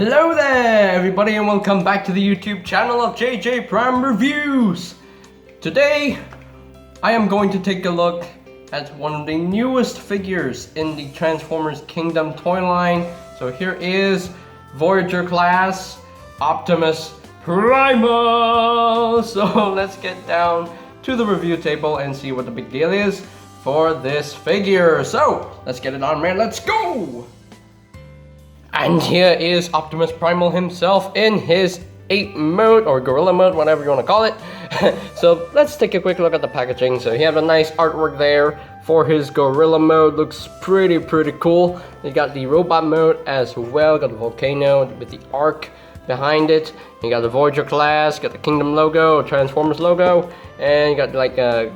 Hello there everybody and welcome back to the YouTube channel of JJ Prime Reviews. Today I am going to take a look at one of the newest figures in the Transformers Kingdom toy line. So here is Voyager class Optimus Primal. So let's get down to the review table and see what the big deal is for this figure. So let's get it on, man, let's go! And here is Optimus Primal himself in his ape mode or gorilla mode, whatever you want to call it. So let's take a quick look at the packaging. So he has a nice artwork there for his gorilla mode. Looks pretty cool. You got the robot mode as well. Got the volcano with the arc behind it. You got the Voyager class. Got the Kingdom logo, Transformers logo, and you got like a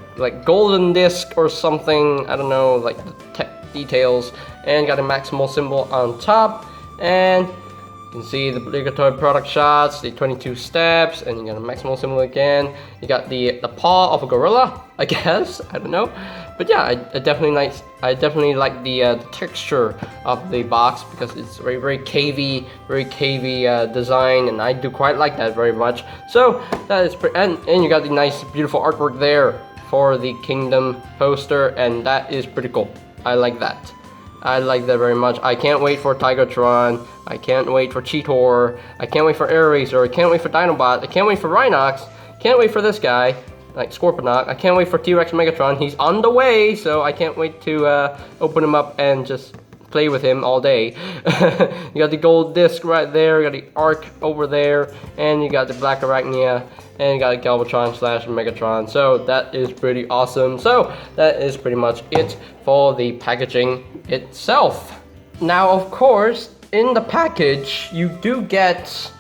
golden disc or something. I don't know, like the tech details. And you got a Maximal symbol on top. And you can see the obligatory product shots, the 22 steps, and you got a Maximal symbol again. You got the paw of a gorilla, I guess. I don't know, but yeah, I definitely like the texture of the box because it's very cavey design, and I do quite like that very much. So that is and you got the nice beautiful artwork there for the Kingdom poster, and that is pretty cool. I like that. I like that very much. I can't wait for Tigatron. I can't wait for Cheetor. I can't wait for Air Racer. I can't wait for Dinobot. I can't wait for Rhinox. Can't wait for this guy, like Scorponok. I can't wait for T-Rex Megatron. He's on the way, so I can't wait to open him up and just play with him all day. You got the gold disc right there. You got the arc over there, and you got the Black Arachnia, and you got Galvatron / Megatron. So that is pretty awesome. So that is pretty much it for the packaging itself. Now, of course, in the package you do get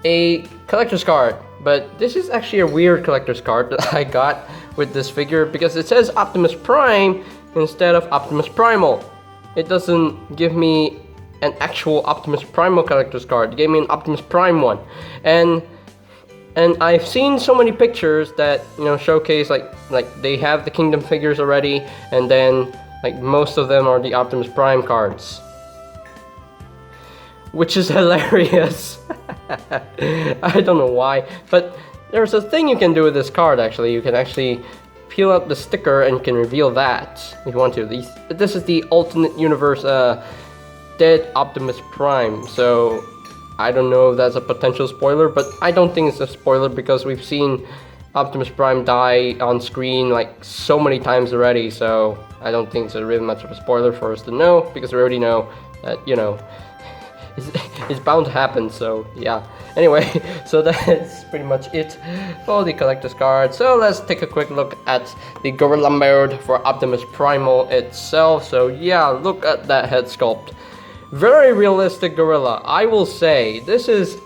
a collector's card, but this is actually a weird collector's card that I got with this figure because it says Optimus Prime instead of Optimus Primal. It doesn't give me an actual Optimus Primal collector's card. It gave me an Optimus Prime one, and I've seen so many pictures that, you know, showcase like they have the Kingdom figures already, and then like most of them are the Optimus Prime cards, which is hilarious. I don't know why, but there's a thing you can do with this card. Actually, you can actually peel out the sticker and you can reveal that if you want to. This is the alternate universe dead Optimus Prime. So I don't know if that's a potential spoiler, but I don't think it's a spoiler because we've seen Optimus Prime die on screen like so many times already, so I don't think it's really much of a spoiler for us to know, because we already know that, you know, it's bound to happen. So yeah, anyway, so that's pretty much it for the collector's card. So let's take a quick look at the gorilla mode for Optimus Primal itself. So yeah, look at that head sculpt. Very realistic gorilla, I will say. This is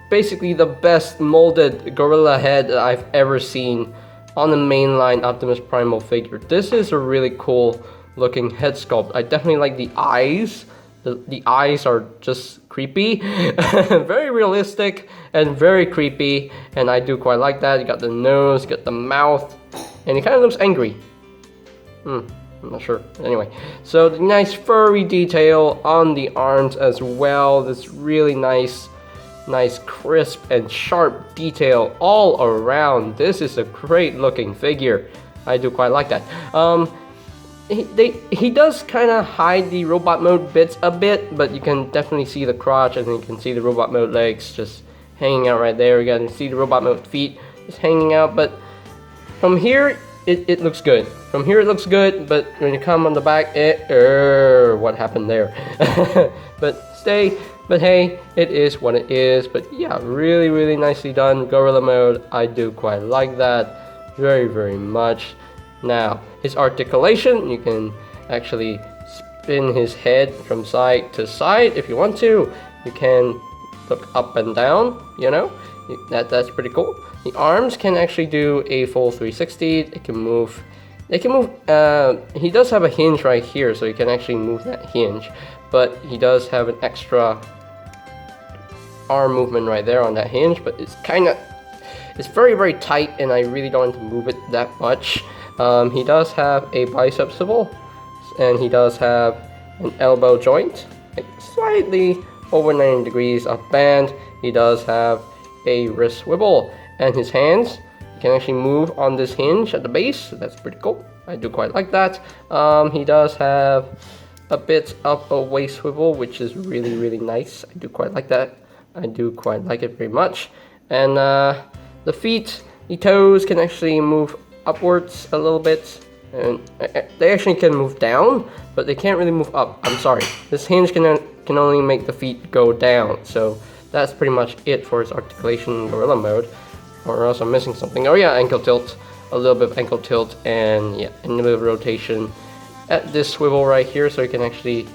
basically the best molded gorilla head that I've ever seen on the mainline Optimus Primal figure. This is a really cool looking head sculpt. I definitely like the eyes. The eyes are just creepy. Very realistic and very creepy, and I do quite like that. You got the nose, you got the mouth, and he kind of looks angry. I'm not sure. Anyway, so the nice furry detail on the arms as well. This really nice crisp and sharp detail all around. This is a great looking figure. I do quite like that. He does kind of hide the robot mode bits a bit, but you can definitely see the crotch, and you can see the robot mode legs just hanging out right there. You can see the robot mode feet just hanging out, but from here it looks good. From here it looks good, but when you come on the back, what happened there? But hey, it is what it is. But yeah, really nicely done. Gorilla mode, I do quite like that very much. Now, his articulation, you can actually spin his head from side to side if you want to. You can look up and down, you know, that's pretty cool. The arms can actually do a full 360. It can move. He does have a hinge right here, so you can actually move that hinge, but he does have an extra arm movement right there on that hinge, but it's very tight, and I really don't want to move it that much. He does have a bicep swivel, and he does have an elbow joint, like slightly over 90 degrees of band. He does have a wrist swivel, and his hands can actually move on this hinge at the base, so that's pretty cool. I do quite like that. He does have a bit of a waist swivel, which is really nice. I do quite like that. I do quite like it very much. And the feet, the toes can actually move upwards a little bit, and they actually can move down, but they can't really move up. I'm sorry, this hinge can only make the feet go down, so that's pretty much it for his articulation in gorilla mode. Or else I'm missing something. Oh yeah, ankle tilt, a little bit of ankle tilt, and yeah, a little bit of rotation at this swivel right here, so you can actually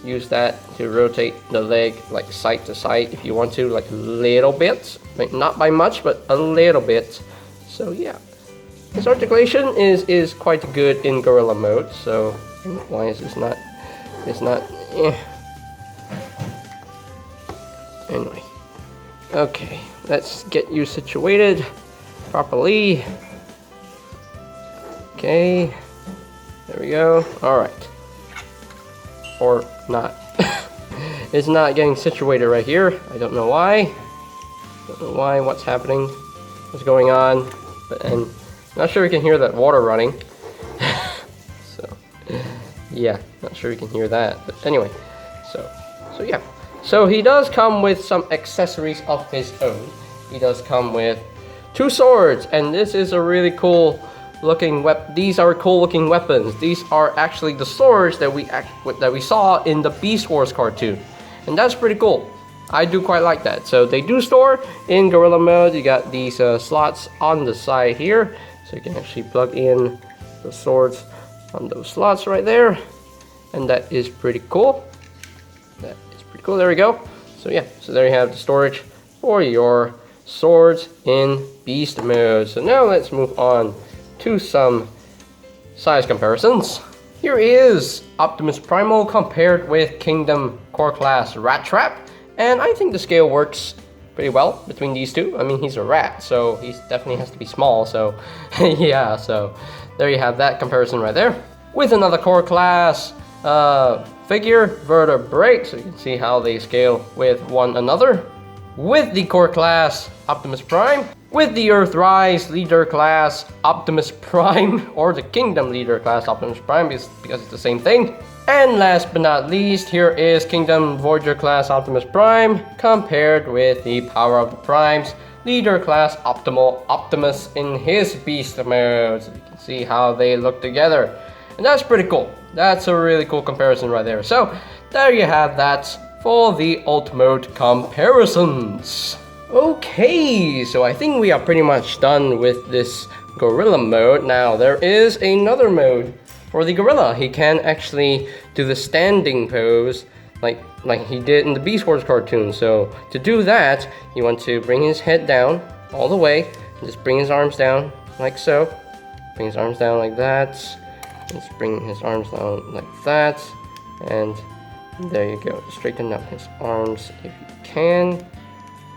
use that to rotate the leg like side to side if you want to, like a little bit, like not by much, but a little bit. So yeah, this articulation is quite good in gorilla mode. So why is this not? It's not. Anyway, okay, let's get you situated properly. Okay, there we go. All right, or not. It's not getting situated right here. I don't know why. Don't know why. What's happening? What's going on? And not sure you can hear that water running. So yeah, not sure you can hear that. But anyway, so yeah. So he does come with some accessories of his own. He does come with 2 swords, and this is a really cool looking weapon. These are cool looking weapons. These are actually the swords that we saw in the Beast Wars cartoon, and that's pretty cool. I do quite like that. So they do store in gorilla mode. You got these slots on the side here, so you can actually plug in the swords on those slots right there, and that is pretty cool. That is pretty cool. There we go. So yeah, so there you have the storage for your swords in beast mode. So now let's move on to some size comparisons. Here is Optimus Primal compared with Kingdom Core Class Rat Trap, and I think the scale works pretty well between these two. I mean, he's a rat, so he definitely has to be small, so yeah, so there you have that comparison right there. With another Core Class figure, Vertebrate, so you can see how they scale with one another. With the Core Class Optimus Prime, with the Earthrise Leader Class Optimus Prime, or the Kingdom Leader Class Optimus Prime, because it's the same thing. And last but not least, here is Kingdom Voyager Class Optimus Prime compared with the Power of the Primes Leader Class Optimus in his Beast mode. So you can see how they look together. And that's pretty cool. That's a really cool comparison right there. So there you have that for the alt mode comparisons. Okay, so I think we are pretty much done with this gorilla mode. Now there is another mode for the gorilla. He can actually do the standing pose like he did in the Beast Wars cartoon. So to do that, you want to bring his head down all the way, and just bring his arms down like so. Bring his arms down like that. Just bring his arms down like that, and there you go. Just straighten up his arms if you can,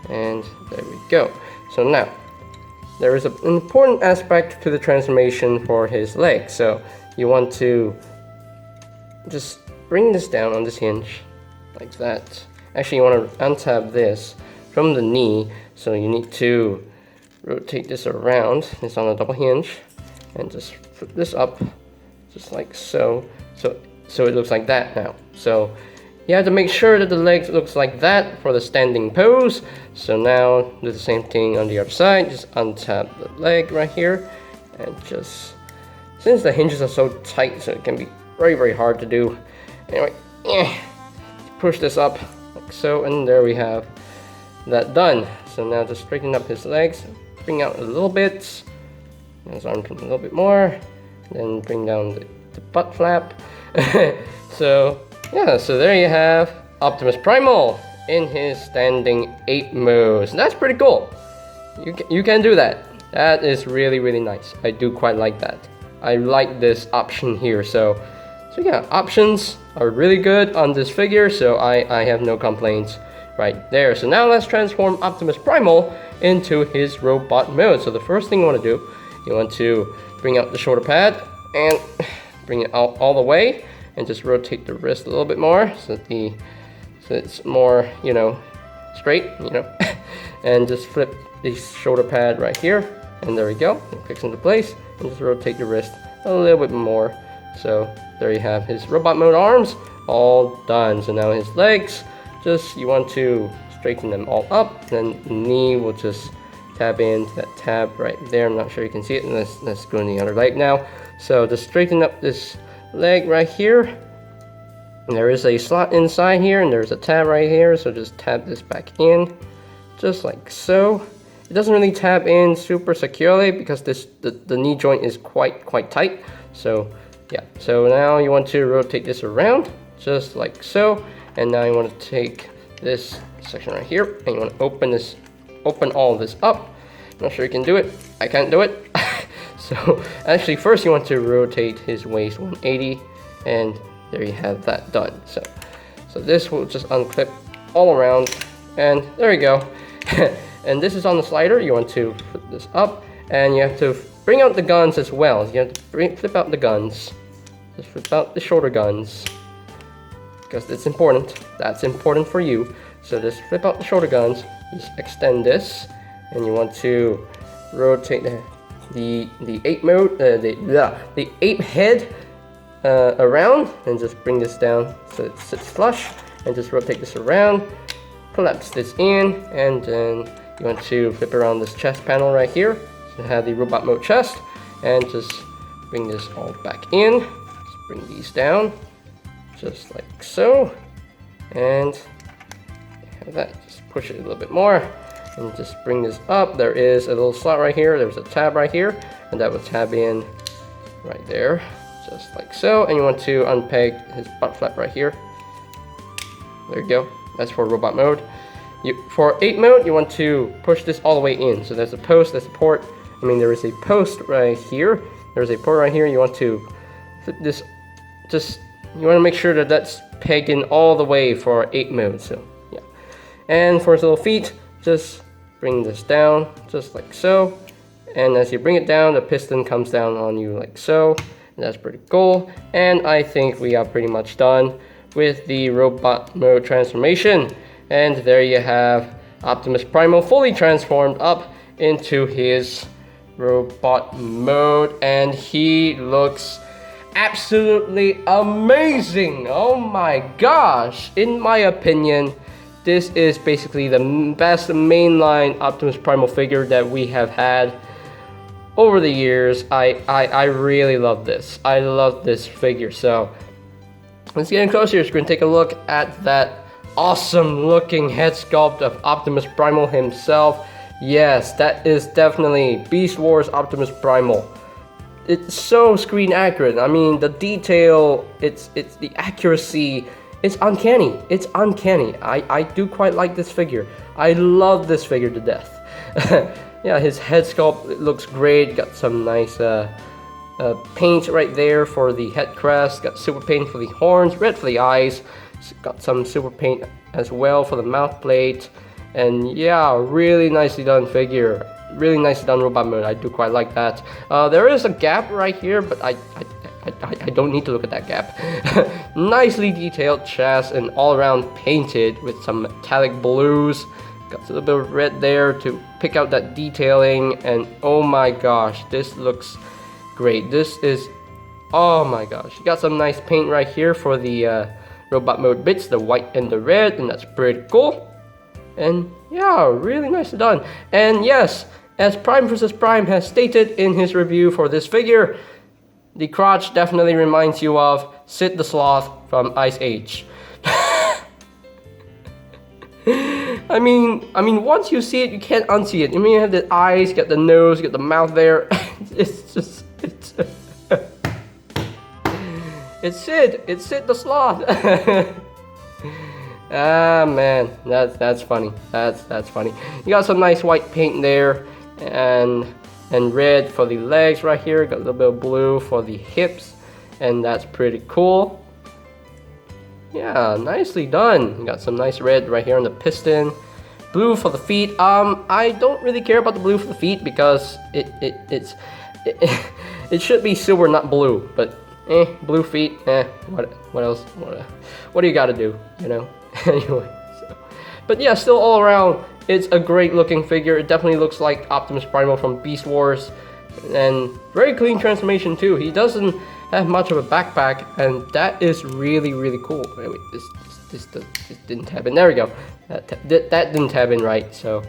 and there we go. So now there is an important aspect to the transformation for his legs. So you want to just bring this down on this hinge like that. Actually, you want to untap this from the knee, so you need to rotate this around. It's on a double hinge, and just flip this up just like so. So it looks like that now. So you have to make sure that the legs looks like that for the standing pose. So now do the same thing on the other side. Just untap the leg right here, and just, since the hinges are so tight, so it can be very hard to do. Anyway, push this up like so, and there we have that done. So now just straighten up his legs, bring out a little bit, his arms a little bit more, then bring down the butt flap. So yeah, so there you have Optimus Primal in his standing ape mode. So that's pretty cool. You can do that. That is really nice. I do quite like that. I like this option here. So yeah, options are really good on this figure, so I have no complaints right there. So now let's transform Optimus Primal into his robot mode. So the first thing you want to do, you want to bring out the shoulder pad and bring it out all the way, and just rotate the wrist a little bit more so that the so it's more, you know, straight, you know. And just flip the shoulder pad right here, and there we go. It clicks into place, and just rotate the wrist a little bit more. So there you have his robot mode arms all done. So now his legs, just you want to straighten them all up, then the knee will just tab into that tab right there. I'm not sure you can see it. And let's go in the other leg now. So just straighten up this leg right here. And there is a slot inside here, and there's a tab right here. So just tab this back in, just like so. It doesn't really tab in super securely because the knee joint is quite tight. So yeah, so now you want to rotate this around just like so, and now you want to take this section right here and you want to open all of this up. I'm not sure you can do it. I can't do it. So actually first you want to rotate his waist 180, and there you have that done. So this will just unclip all around, and there you go. And this is on the slider. You want to flip this up, and you have to bring out the guns as well. You have to flip out the guns. Just flip out the shoulder guns, because it's important. That's important for you. So just flip out the shoulder guns. Just extend this, and you want to rotate the ape mode, the ape head around, and just bring this down so it sits flush, and just rotate this around, collapse this in, and then you want to flip around this chest panel right here to have the robot mode chest, and just bring this all back in. Just bring these down just like so, and have that. Just push it a little bit more, and just bring this up. There is a little slot right here. There's a tab right here, and that will tab in right there, just like so. And you want to unpeg his butt flap right here. There you go. That's for robot mode. For ape mode, you want to push this all the way in. So there's a post, there's a port. There is a post right here. There's a port right here. You want to flip this. You want to make sure that that's pegged in all the way for ape mode. So yeah. And for his little feet, just bring this down just like so. And as you bring it down, the piston comes down on you like so. And that's pretty cool. And I think we are pretty much done with the robot mode transformation. And there you have Optimus Primal fully transformed up into his robot mode, and he looks absolutely amazing. Oh my gosh, in my opinion, this is basically the best mainline Optimus Primal figure that we have had over the years. I really love this. I love this figure. So let's get in closer. So we're gonna take a look at that awesome looking head sculpt of Optimus Primal himself. Yes, that is definitely Beast Wars Optimus Primal. It's so screen accurate. The detail, it's the accuracy, it's uncanny. It's uncanny. I do quite like this figure. I love this figure to death. Yeah, his head sculpt looks great. Got some nice paint right there for the head crest. Got super paint for the horns, red for the eyes. Got some super paint as well for the mouth plate. And yeah, really nicely done figure. Really nicely done robot mode. I do quite like that. There is a gap right here, but I don't need to look at that gap. Nicely detailed chest and all around painted with some metallic blues. Got a little bit of red there to pick out that detailing. And oh my gosh, this looks great. This is, oh my gosh. You got some nice paint right here for the robot mode bits, the white and the red, and that's pretty cool. And yeah, really nicely done. And yes, as Prime vs. Prime has stated in his review for this figure, the crotch definitely reminds you of Sid the Sloth from Ice Age. Once you see it, you can't unsee it. You have the eyes, you got the nose, you got the mouth there. It's Sid the Sloth. Ah man, that's funny. That's funny. You got some nice white paint there, and red for the legs right here. Got a little bit of blue for the hips, and that's pretty cool. Yeah, nicely done. You got some nice red right here on the piston. Blue for the feet. I don't really care about the blue for the feet because it should be silver, not blue. But blue feet. What else? What do you gotta do? Anyway, so. But yeah, still all around, it's a great looking figure. It definitely looks like Optimus Primal from Beast Wars. And very clean transformation too. He doesn't have much of a backpack, and that is really, really cool. Wait, this didn't tab in. There we go. That didn't tab in right. So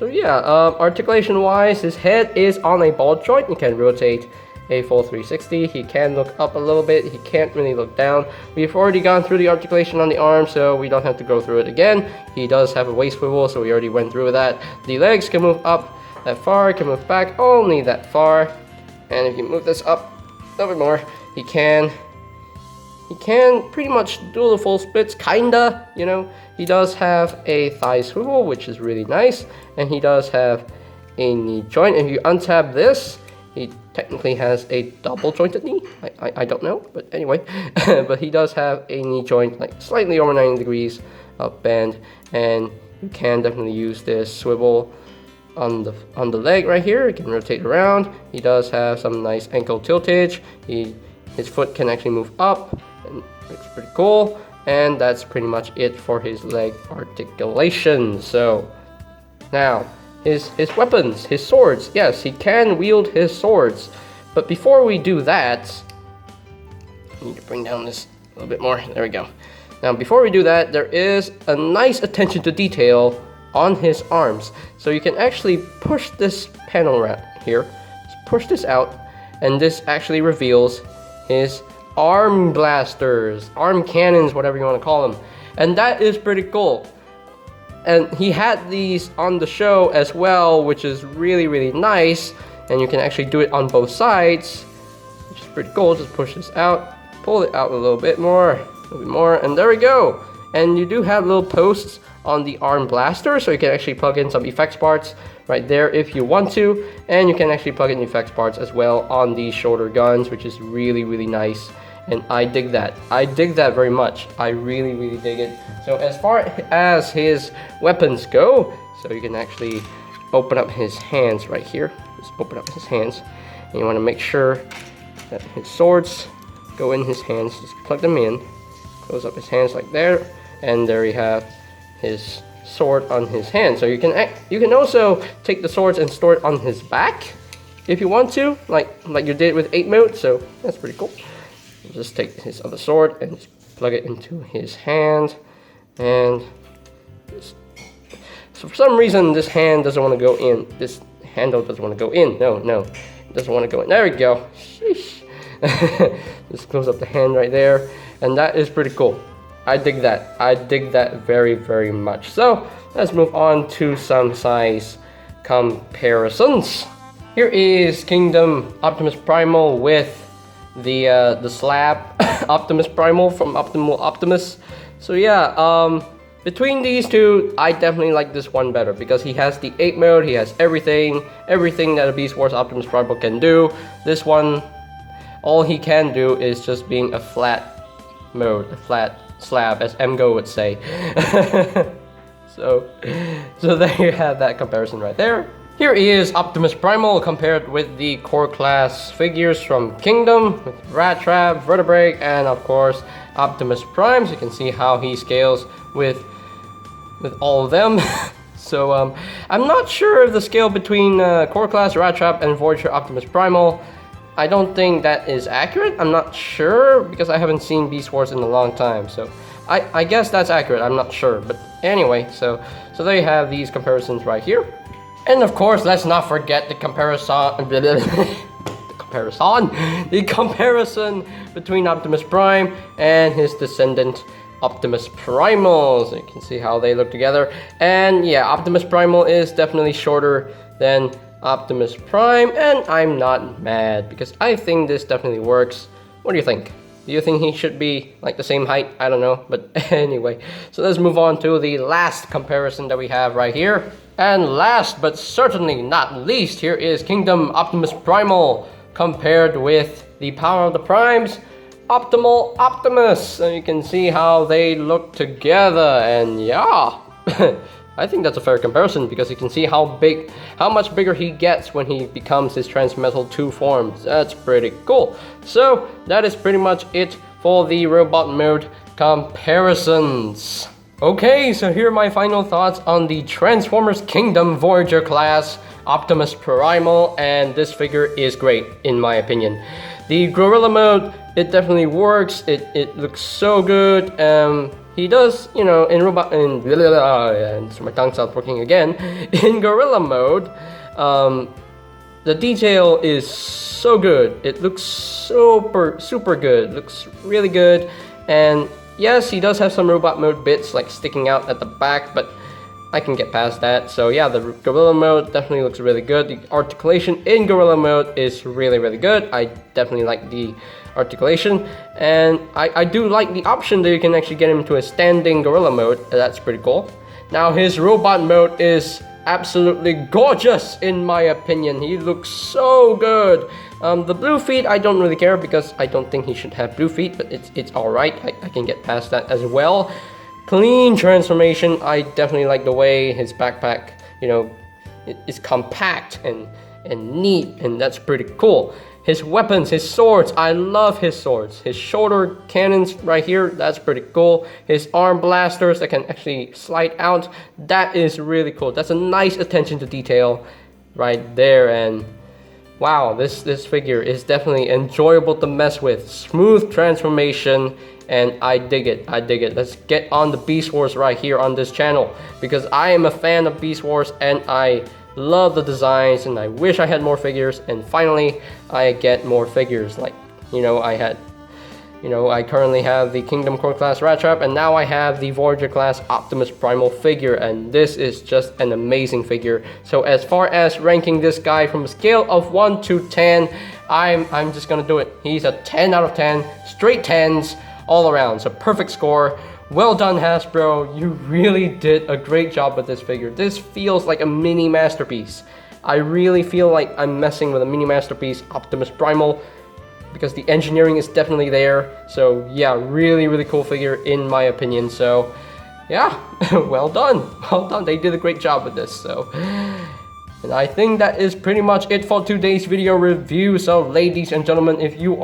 yeah, articulation wise, his head is on a ball joint. You can rotate a full 360. He can look up a little bit. He can't really look down. We've already gone through the articulation on the arm, so we don't have to go through it again. He does have a waist swivel, so we already went through that. The legs can move up that far, can move back only that far. And if you move this up a little bit more, he can pretty much do the full splits, kinda, you know. He does have a thigh swivel, which is really nice, and he does have a knee joint. If you untap this, he technically has a double jointed knee. I don't know, but anyway. But he does have a knee joint, like slightly over 90 degrees up bend, and you can definitely use this swivel on the leg right here. You can rotate around. He does have some nice ankle tiltage. His foot can actually move up, and it's pretty cool. And that's pretty much it for his leg articulation. So now his weapons, his swords. Yes, he can wield his swords. But before we do that, I need to bring down this a little bit more. There we go. Now before we do that, there is a nice attention to detail on his arms. So you can actually push this panel around here. Just push this out, and this actually reveals his arm blasters, arm cannons, whatever you want to call them. And that is pretty cool. And he had these on the show as well, which is really, really nice. And you can actually do it on both sides, which is pretty cool. Just push this out, pull it out a little bit more, and there we go. And you do have little posts on the arm blaster, so you can actually plug in some effects parts right there if you want to. And you can actually plug in effects parts as well on these shoulder guns, which is really, really nice. And I dig that. I dig that very much. I really, really dig it. So as far as his weapons go, so you can actually open up his hands right here. Just open up his hands. And you want to make sure that his swords go in his hands. Just plug them in. Close up his hands like there. And there you have his sword on his hand. So you can also take the swords and store it on his back if you want to, like you did with 8 mode. So that's pretty cool. Just take his other sword and just plug it into his hand, and so for some reason this hand doesn't want to go in. This handle doesn't want to go in. No, it doesn't want to go in. There we go. Sheesh. Just close up the hand right there, and that is pretty cool. I dig that. I dig that very, very much. So let's move on to some size comparisons. Here is Kingdom Optimus Primal with the slab Optimus Primal from Optimal Optimus. So yeah, between these two, I definitely like this one better because he has the 8 mode. He has everything that a Beast Wars Optimus Primal can do. This one, all he can do is just being a flat mode, a flat slab, as MGO would say. so there you have that comparison right there. Here is Optimus Primal compared with the core class figures from Kingdom with Rat Trap, Vertebrae, and of course Optimus Prime. So you can see how he scales with all of them. So I'm not sure of the scale between core class Rat Trap and Voyager Optimus Primal. I don't think that is accurate. I'm not sure because I haven't seen Beast Wars in a long time. So I guess that's accurate. I'm not sure. But anyway, so there you have these comparisons right here. And of course, let's not forget the comparison between Optimus Prime and his descendant Optimus Primal. So you can see how they look together. And yeah, Optimus Primal is definitely shorter than Optimus Prime, and I'm not mad because I think this definitely works. What do you think? Do you think he should be like the same height? I don't know, but anyway. So let's move on to the last comparison that we have right here. And last but certainly not least, here is Kingdom Optimus Primal compared with the Power of the Primes, Optimal Optimus. And you can see how they look together, and yeah. I think that's a fair comparison because you can see how much bigger he gets when he becomes his Transmetal 2 forms. That's pretty cool. So that is pretty much it for the robot mode comparisons. Okay, so here are my final thoughts on the Transformers Kingdom Voyager class Optimus Primal, and this figure is great in my opinion. The Gorilla mode, it definitely works. It looks so good. He does, you know, in robot and so my tongue stopped working again. In Gorilla mode, the detail is so good. It looks super good. It looks really good. And yes, he does have some robot mode bits like sticking out at the back, but I can get past that. So yeah, the Gorilla mode definitely looks really good. The articulation in Gorilla mode is really good. I definitely like the articulation, and I do like the option that you can actually get him to a standing Gorilla mode. That's pretty cool. Now his robot mode is absolutely gorgeous in my opinion. He looks so good. The blue feet I don't really care because I don't think he should have blue feet, but it's alright. I can get past that as well. Clean transformation. I definitely like the way his backpack, you know, is compact and neat, and that's pretty cool. His weapons, his swords, I love his swords. His shoulder cannons right here, that's pretty cool. His arm blasters that can actually slide out, that is really cool. That's a nice attention to detail right there, and wow, this figure is definitely enjoyable to mess with. Smooth transformation, and I dig it. Let's get on the Beast Wars right here on this channel, because I am a fan of Beast Wars and I love the designs, and I wish I had more figures, and finally I get more figures. Like, you know, I currently have the Kingdom Core class Rat Trap, and now I have the Voyager class Optimus Primal figure, and this is just an amazing figure. So as far as ranking this guy from a scale of 1 to 10, I'm just gonna do it. He's a 10 out of 10, straight 10s all around, so perfect score. Well done, Hasbro. You really did a great job with this figure. This feels like a mini masterpiece. I really feel like I'm messing with a mini masterpiece, Optimus Primal, because the engineering is definitely there. So yeah, really cool figure in my opinion. So yeah, well done. They did a great job with this. So, and I think that is pretty much it for today's video review. So ladies and gentlemen, if you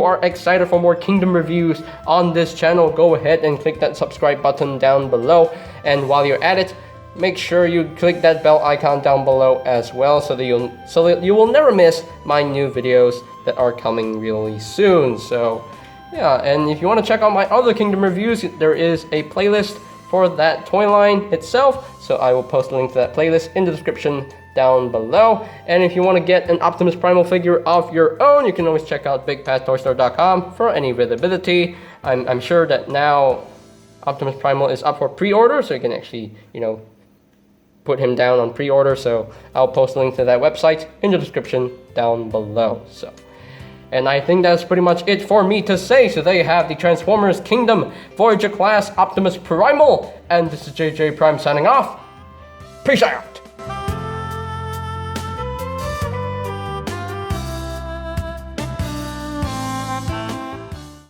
are excited for more Kingdom reviews on this channel, go ahead and click that subscribe button down below. And while you're at it, make sure you click that bell icon down below as well, so that you will never miss my new videos that are coming really soon. So yeah, and if you want to check out my other Kingdom reviews, there is a playlist for that toy line itself, so I will post a link to that playlist in the description down below. And if you want to get an Optimus Primal figure of your own, you can always check out BigPatToyStore.com for any availability. I'm sure that now Optimus Primal is up for pre-order, so you can actually, you know, put him down on pre-order. So I'll post a link to that website in the description down below. So, and I think that's pretty much it for me to say. So there you have the Transformers Kingdom Voyager class Optimus Primal, and this is JJ Prime signing off. Peace out.